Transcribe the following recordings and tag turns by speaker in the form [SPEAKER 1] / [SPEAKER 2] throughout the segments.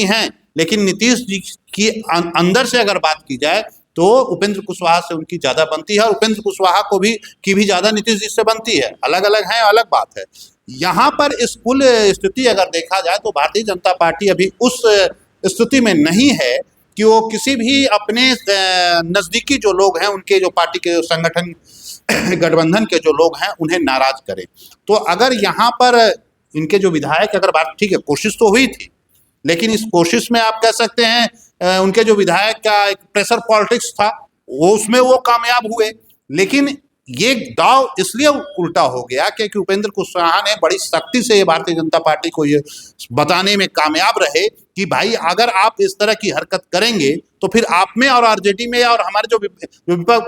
[SPEAKER 1] हैं, लेकिन नीतीश जी की अंदर से अगर बात की जाए तो उपेंद्र कुशवाहा से उनकी ज्यादा बनती है, और उपेंद्र कुशवाहा को भी की भी ज्यादा नीतीश जी से बनती है। अलग अलग है, अलग बात है। यहाँ पर इस कुल स्थिति अगर देखा जाए तो भारतीय जनता पार्टी अभी उस स्थिति में नहीं है कि वो किसी भी अपने नजदीकी जो लोग हैं, उनके जो पार्टी के संगठन गठबंधन के जो लोग हैं, उन्हें नाराज करे। तो अगर यहाँ पर इनके जो विधायक, अगर बात ठीक है, कोशिश तो हुई थी, लेकिन इस कोशिश में आप कह सकते हैं उनके जो विधायक का एक प्रेशर पॉलिटिक्स था, वो उसमें वो कामयाब हुए। लेकिन ये दाव इसलिए उल्टा हो गया क्योंकि उपेंद्र कुशवाहा ने बड़ी सख्ती से ये भारतीय जनता पार्टी को ये बताने में कामयाब रहे कि भाई अगर आप इस तरह की हरकत करेंगे तो फिर आप में और आरजेडी में और हमारे जो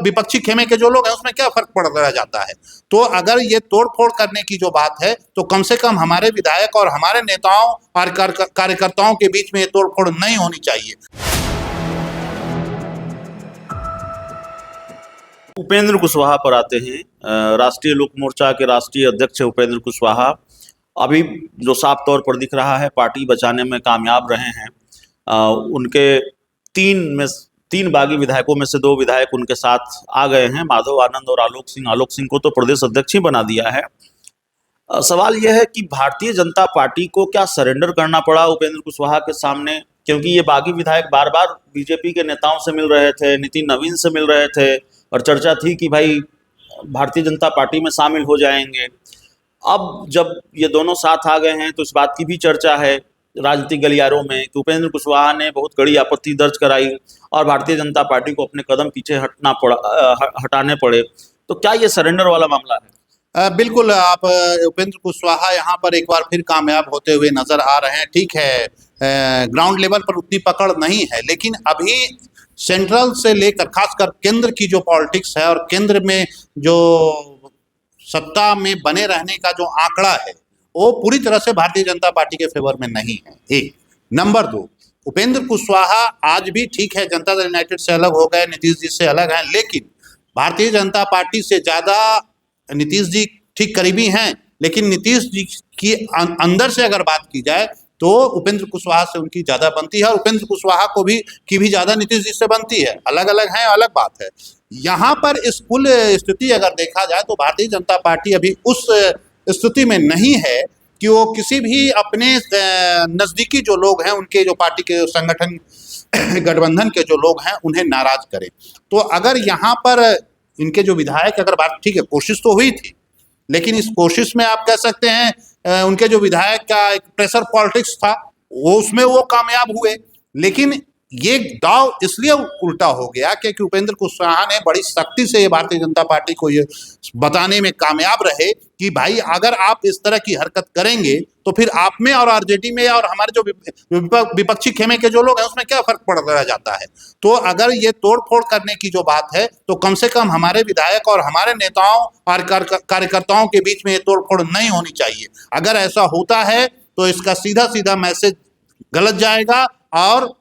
[SPEAKER 1] विपक्षी खेमे के जो लोग हैं उसमें क्या फर्क पड़ रह जाता है। तो अगर ये तोड़फोड़ करने की जो बात है तो कम से कम हमारे विधायक और हमारे नेताओं और कार्यकर्ताओं के बीच में ये तोड़फोड़ नहीं होनी चाहिए।
[SPEAKER 2] उपेंद्र कुशवाहा पर आते हैं। राष्ट्रीय लोक मोर्चा के राष्ट्रीय अध्यक्ष उपेंद्र कुशवाहा अभी जो साफ तौर पर दिख रहा है पार्टी बचाने में कामयाब रहे हैं। उनके तीन बागी विधायकों में से 2 विधायक उनके साथ आ गए हैं, माधव आनंद और आलोक सिंह को तो प्रदेश अध्यक्ष ही बना दिया है। सवाल यह है कि भारतीय जनता पार्टी को क्या सरेंडर करना पड़ा उपेंद्र कुशवाहा के सामने, क्योंकि ये बागी विधायक बार बार बीजेपी के नेताओं से मिल रहे थे, नितिन नवीन से मिल रहे थे और चर्चा थी कि भाई भारतीय जनता पार्टी में शामिल हो जाएंगे। अब जब ये दोनों साथ आ गए हैं तो इस बात की भी चर्चा है राजनीतिक गलियारों में कि उपेंद्र कुशवाहा ने बहुत कड़ी आपत्ति दर्ज कराई और भारतीय जनता पार्टी को अपने कदम पीछे हटाने पड़े। तो क्या ये सरेंडर वाला मामला है?
[SPEAKER 1] बिल्कुल, आप उपेंद्र कुशवाहा यहाँ पर एक बार फिर कामयाब होते हुए नजर आ रहे हैं। ठीक है, ग्राउंड लेवल पर उतनी पकड़ नहीं है, लेकिन अभी सेंट्रल से लेकर खासकर केंद्र की जो पॉलिटिक्स है और केंद्र में जो सत्ता में बने रहने का जो आंकड़ा है वो पूरी तरह से भारतीय जनता पार्टी के फेवर में नहीं है। एक नंबर 2, उपेंद्र कुशवाहा आज भी ठीक है जनता दल यूनाइटेड से अलग हो गए, नीतीश जी से अलग हैं, लेकिन भारतीय जनता पार्टी से ज्यादा नीतीश जी ठीक करीबी हैं। लेकिन नीतीश जी की अंदर से अगर बात की जाए तो उपेंद्र कुशवाहा से उनकी ज्यादा बनती है, और उपेंद्र कुशवाहा को भी की भी ज्यादा नीतीश जी से बनती है। अलग अलग है, अलग बात है। यहाँ पर इस कुल स्थिति अगर देखा जाए तो भारतीय जनता पार्टी अभी उस स्थिति में नहीं है कि वो किसी भी अपने नजदीकी जो लोग हैं, उनके जो पार्टी के संगठन गठबंधन के जो लोग हैं, उन्हें नाराज करे। तो अगर यहाँ पर इनके जो विधायक, अगर बात ठीक है, कोशिश तो हुई थी, लेकिन इस कोशिश में आप कह सकते हैं उनके जो विधायक का एक प्रेशर पॉलिटिक्स था, वो उसमें वो कामयाब हुए। लेकिन ये दाव इसलिए उल्टा हो गया क्योंकि उपेंद्र कुशवाहा ने बड़ी सख्ती से ये भारतीय जनता पार्टी को ये बताने में कामयाब रहे कि भाई अगर आप इस तरह की हरकत करेंगे तो फिर आप में और आरजेडी में और हमारे जो विपक्षी खेमे के जो लोग हैं उसमें क्या फर्क पड़ रह जाता है। तो अगर ये तोड़फोड़ करने की जो बात है तो कम से कम हमारे विधायक और हमारे नेताओं और कार्यकर्ताओं के बीच में ये तोड़फोड़ नहीं होनी चाहिए। अगर ऐसा होता है तो इसका सीधा सीधा मैसेज गलत जाएगा। और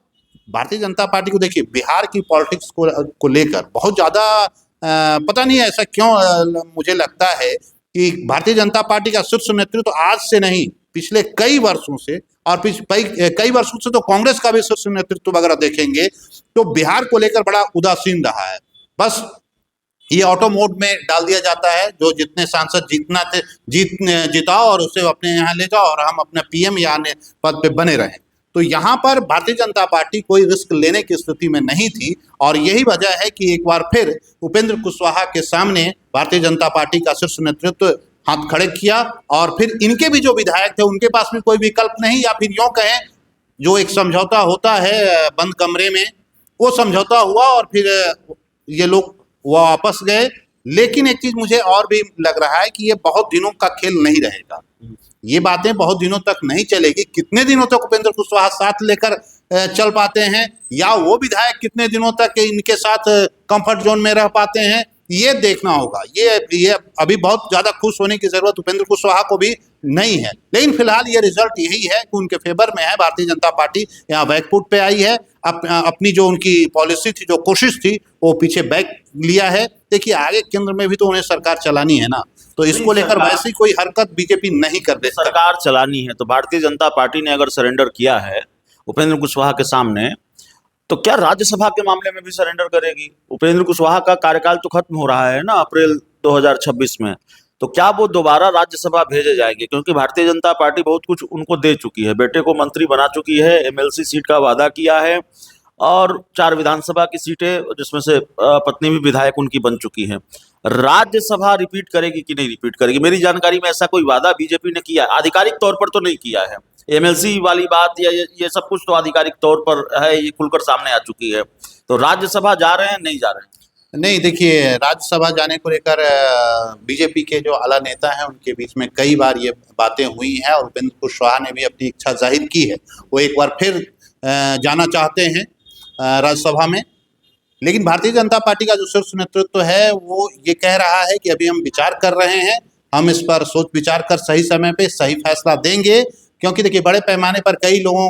[SPEAKER 1] भारतीय जनता पार्टी को देखिए, बिहार की पॉलिटिक्स को लेकर बहुत ज़्यादा पता नहीं ऐसा क्यों मुझे लगता है कि भारतीय जनता पार्टी का शीर्ष नेतृत्व आज से नहीं, पिछले कई वर्षों से, और कई वर्षों से तो कांग्रेस का भी शीर्ष नेतृत्व अगर देखेंगे तो बिहार को लेकर बड़ा उदासीन रहा है। बस ये ऑटो मोड में डाल दिया जाता है, जो जितने सांसद जिताओ और उसे अपने यहाँ ले जाओ और हम अपने पीएम या अन्य पद पे बने रहें। तो यहाँ पर भारतीय जनता पार्टी कोई रिस्क लेने की स्थिति में नहीं थी, और यही वजह है कि एक बार फिर उपेंद्र कुशवाहा के सामने भारतीय जनता पार्टी का शीर्ष नेतृत्व हाथ खड़े किया, और फिर इनके भी जो विधायक थे उनके पास भी कोई विकल्प नहीं, या फिर यूँ कहें जो एक समझौता होता है बंद कमरे में, वो समझौता हुआ और फिर ये लोग वापस गए। लेकिन एक चीज मुझे और भी लग रहा है कि ये बहुत दिनों का खेल नहीं रहेगा, ये बातें बहुत दिनों तक नहीं चलेगी। कितने दिनों तक उपेंद्र कुशवाहा साथ लेकर चल पाते हैं, या वो विधायक कितने दिनों तक इनके साथ कंफर्ट जोन में रह पाते हैं, ये देखना होगा। ये अभी बहुत ज्यादा खुश होने की जरूरत उपेंद्र कुशवाहा को भी नहीं है। लेकिन फिलहाल ये रिजल्ट यही है कि उनके फेवर में है। भारतीय जनता पार्टी यहाँ बैकफुट पे आई है, अपनी जो उनकी पॉलिसी थी, जो कोशिश थी, वो पीछे बैक लिया है। देखिए आगे केंद्र में भी तो उन्हें सरकार चलानी है ना, तो इसको लेकर वैसी कोई हरकत बीजेपी नहीं कर दे।
[SPEAKER 2] सरकार चलानी है तो भारतीय जनता पार्टी ने अगर सरेंडर किया है उपेंद्र कुशवाहा के सामने, तो क्या राज्यसभा के मामले में भी सरेंडर करेगी? उपेंद्र कुशवाहा का कार्यकाल तो खत्म हो रहा है ना अप्रैल 2026 में, तो क्या वो दोबारा राज्यसभा भेजे जाएंगे? क्योंकि भारतीय जनता पार्टी बहुत कुछ उनको दे चुकी है, बेटे को मंत्री बना चुकी है, एमएलसी सीट का वादा किया है और 4 विधानसभा की सीटें जिसमें से पत्नी भी विधायक उनकी बन चुकी है। राज्यसभा रिपीट करेगी कि नहीं रिपीट करेगी? मेरी जानकारी में ऐसा कोई वादा बीजेपी ने किया, आधिकारिक तौर पर तो नहीं किया है। एमएलसी वाली बात या ये सब कुछ तो आधिकारिक तौर पर है, ये खुलकर सामने आ चुकी है। तो राज्यसभा जा रहे हैं, नहीं जा रहे हैं?
[SPEAKER 1] नहीं, देखिए, राज्यसभा जाने को लेकर बीजेपी के जो आला नेता हैं उनके बीच में कई बार ये बातें हुई हैं और उपेंद्र कुशवाहा ने भी अपनी इच्छा जाहिर की है, वो एक बार फिर जाना चाहते हैं राज्यसभा में। लेकिन भारतीय जनता पार्टी का जो शीर्ष नेतृत्व है वो ये कह रहा है कि अभी हम विचार कर रहे हैं, हम इस पर सोच विचार कर सही समय पे सही फैसला देंगे। क्योंकि देखिए, बड़े पैमाने पर कई लोगों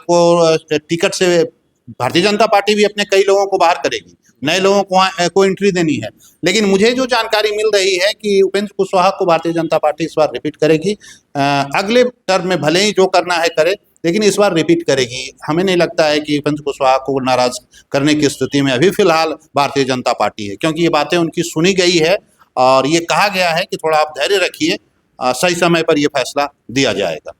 [SPEAKER 1] को टिकट से भारतीय जनता पार्टी भी अपने कई लोगों को बाहर करेगी, नए लोगों को एंट्री देनी है। लेकिन मुझे जो जानकारी मिल रही है कि उपेंद्र कुशवाहा को भारतीय जनता पार्टी इस बार रिपीट करेगी। अगले टर्म में भले ही जो करना है करे, लेकिन इस बार रिपीट करेगी। हमें नहीं लगता है कि उपेंद्र कुशवाहा को नाराज करने की स्थिति में अभी फिलहाल भारतीय जनता पार्टी है, क्योंकि ये बातें उनकी सुनी गई है और ये कहा गया है कि थोड़ा आप धैर्य रखिए, सही समय पर यह फैसला दिया जाएगा।